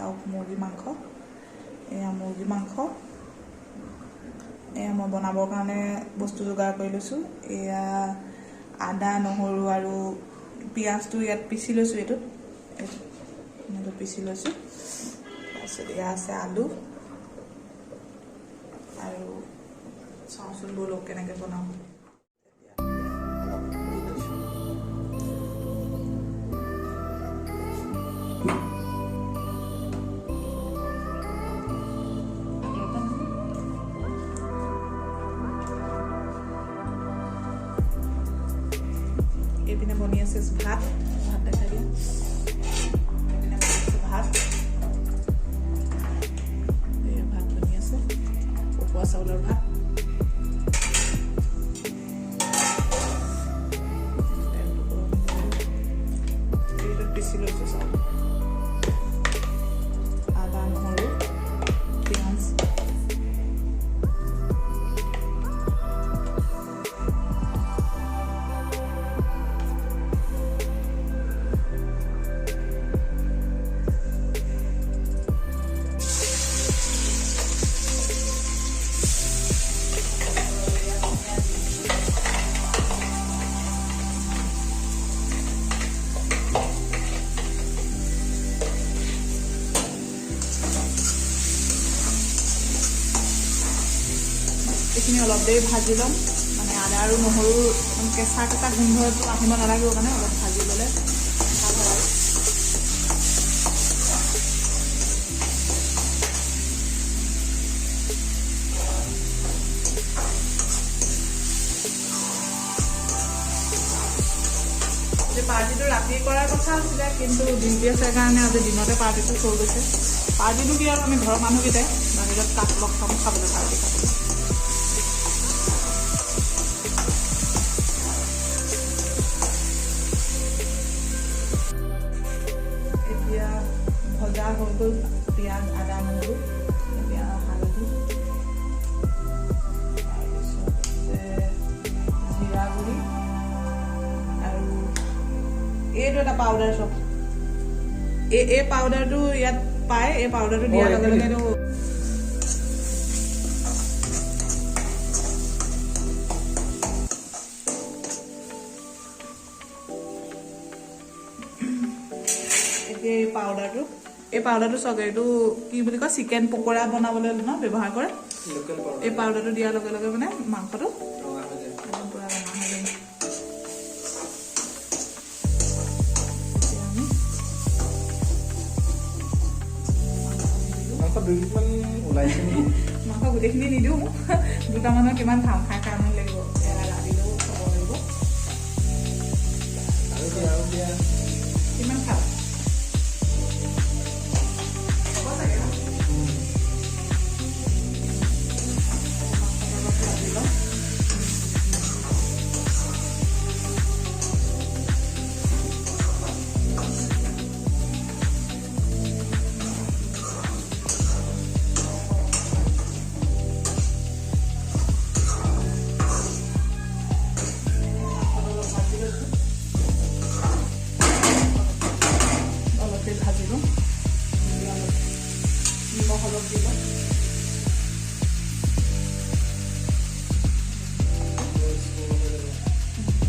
চাওক মুৰ্গী মাংস এয়া মুৰ্গী মাংস এয়া মই বনাবৰ কাৰণে বস্তু যোগাৰ কৰি লৈছোঁ এয়া আদা নহৰু আৰু পিঁয়াজটো ইয়াত পিচি লৈছোঁ এইটো পিচি লৈছোঁ তাৰপিছত এয়া আছে আলু আৰু চাওঁচোন বলক কেনেকৈ বনাওঁ এইপিনে বনি আছে ভাত দেখাই দিয়া এইপিনে বনি আছে ভাত ভাত বনি আছে উখোৱা চাউলৰ ভাত এইটোত পিচি লৈছোঁ চাউল আদা নহৰু পিঁয়াজ এইখিনি অলপ দেৰি ভাজি ল'ম মানে আদা আৰু নহৰু কেঁচা কেঁচা গোন্ধটো আহিব নালাগিব মানে অলপ ভাজি ল'লে ভাল হয় আৰু পাৰ্টিটো ৰাতি কৰাৰ কথা আছিলে কিন্তু ডিউটি আছে কাৰণে আজি দিনতে পাৰ্টিটো হৈ গৈছে পাৰ্টিটো কি আৰু আমি ঘৰৰ মানুহকেইটাই বাহিৰত কাক লগ খাম খাবলৈ পাৰ্টি খাবলৈ এতিয়া ভজা হৈ গ'ল পিঁয়াজ আদা নহৰু এতিয়া হালধি তাৰপিছত জিৰা গুড়ি আৰু এইটো এটা পাউডাৰ চব এই পাউডাৰটো ইয়াত পায় এই পাউডাৰটো দিয়াৰ লগে লগে এইটো এই পাউডাৰটো চাওক এইটো কি বুলি কয় চিকেন পকৰা বনাবলৈ ন ব্যৱহাৰ কৰে এই পাউডাৰটো দিয়াৰ লগে লগে মানে মাংসটো পুৰা ৰঙা হৈ যায় মাংস গোটেইখিনি নিদিওঁ দুটামানৰ কিমান খাম খাই খাই আমনি লাগিব এৰা দিলেও খাব লাগিব কিমান খাম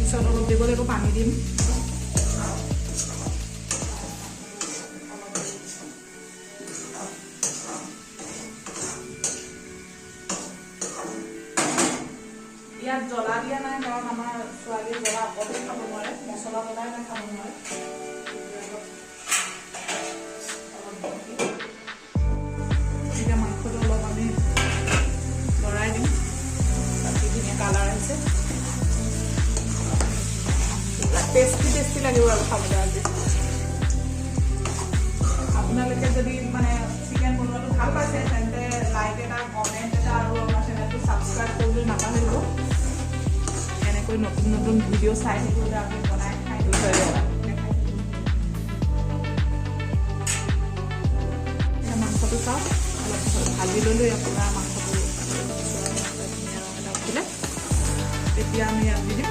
পিছত অলপ দিব লাগিব পানী দিম ইয়াত জ্বলা দিয়া নাই কাৰণ আমাৰ ছোৱালীয়ে জ্বলা অকলে খাব নোৱাৰে মছলা বনাই খাব নোৱাৰে এতিয়া মাংসটো অলপ আমি লৰাই দিম তাতে ধুনীয়া কালাৰ আহিছে টেষ্টি লাগিব আৰু খাবলৈ আজি আপোনালোকে যদি মানে চিকেন বনোৱাটো ভাল পাইছে তেন্তে লাইক এটা কমেণ্ট এটা আৰু আমাৰ চেনেলটো ছাবস্ক্ৰাইব কৰিবলৈ নাপাহৰিব এনেকৈ নতুন নতুন ভিডিঅ' চাই থাকিবলৈ আপুনি বনাই খাই এতিয়া মাংসটো চাওক অলপ ভাজি ল'লোঁ আপোনাৰ মাংসটো ধুনীয়া ৰং এটা উঠিলে তেতিয়া আমি ইয়াত দি দিম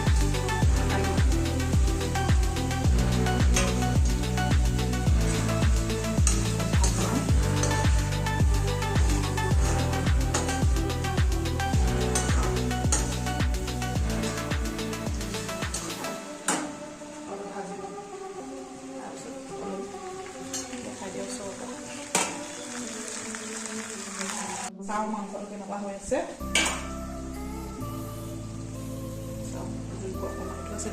চাওঁ মাংসটো কেনেকুৱা হৈ আছে।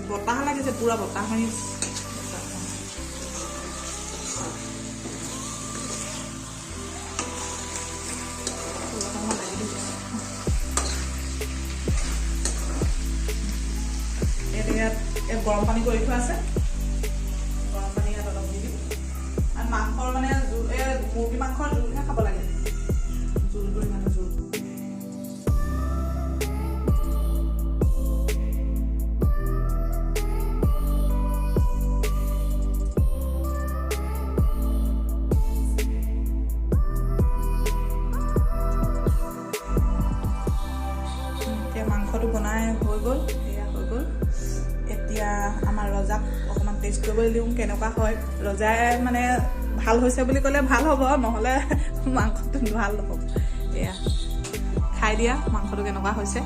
বতাহ লাগিছে, পুৰা বতাহ মাৰি ইয়াত গৰম পানী কৰি থোৱা আছে, গৰম পানী ইয়াত অলপ দি দিম। আৰু মাংসৰ মানে মুৰ্গী মাংসৰ জোলহে খাব লাগে, জোলটো ইমান জোল। এতিয়া মাংসটো বনাই হৈ গ'ল, এয়া হৈ গ'ল। এতিয়া আমাৰ ৰজাক অকণমান টেষ্ট কৰিবলৈ দিওঁ কেনেকুৱা হয়। ৰজাই মানে ভাল হৈছে বুলি ক'লে ভাল হ'ব, নহ'লে মাংসটো ভাল নহ'ব। এয়া খাই দিয়া মাংসটো কেনেকুৱা হৈছে।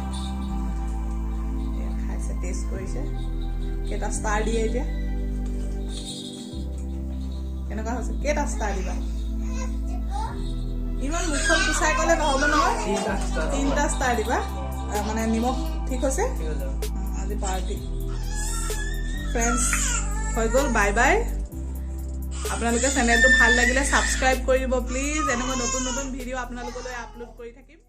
এয়া খাইছে, টেষ্ট কৰিছে, কেইটা ষ্টাৰ দিয়ে এতিয়া, কেনেকুৱা হৈছে, কেইটা ষ্টাৰ দিবা? ইমান মুখত গুচাই ক'লে নহ'ব নহয়, 3টা ষ্টাৰ দিবা। মানে নিমখ ঠিক হৈছে আজি পাৰ্টি। ফ্ৰেণ্ডছ হৈ গ'ল, বাই বাই। আপোনালোকে চেনেলটো ভাল লাগিলে ছাবস্ক্ৰাইব কৰি দিব প্লিজ। এনেকৈ নতুন নতুন ভিডিঅ' আপোনালোকলৈ আপলোড কৰি থাকিম।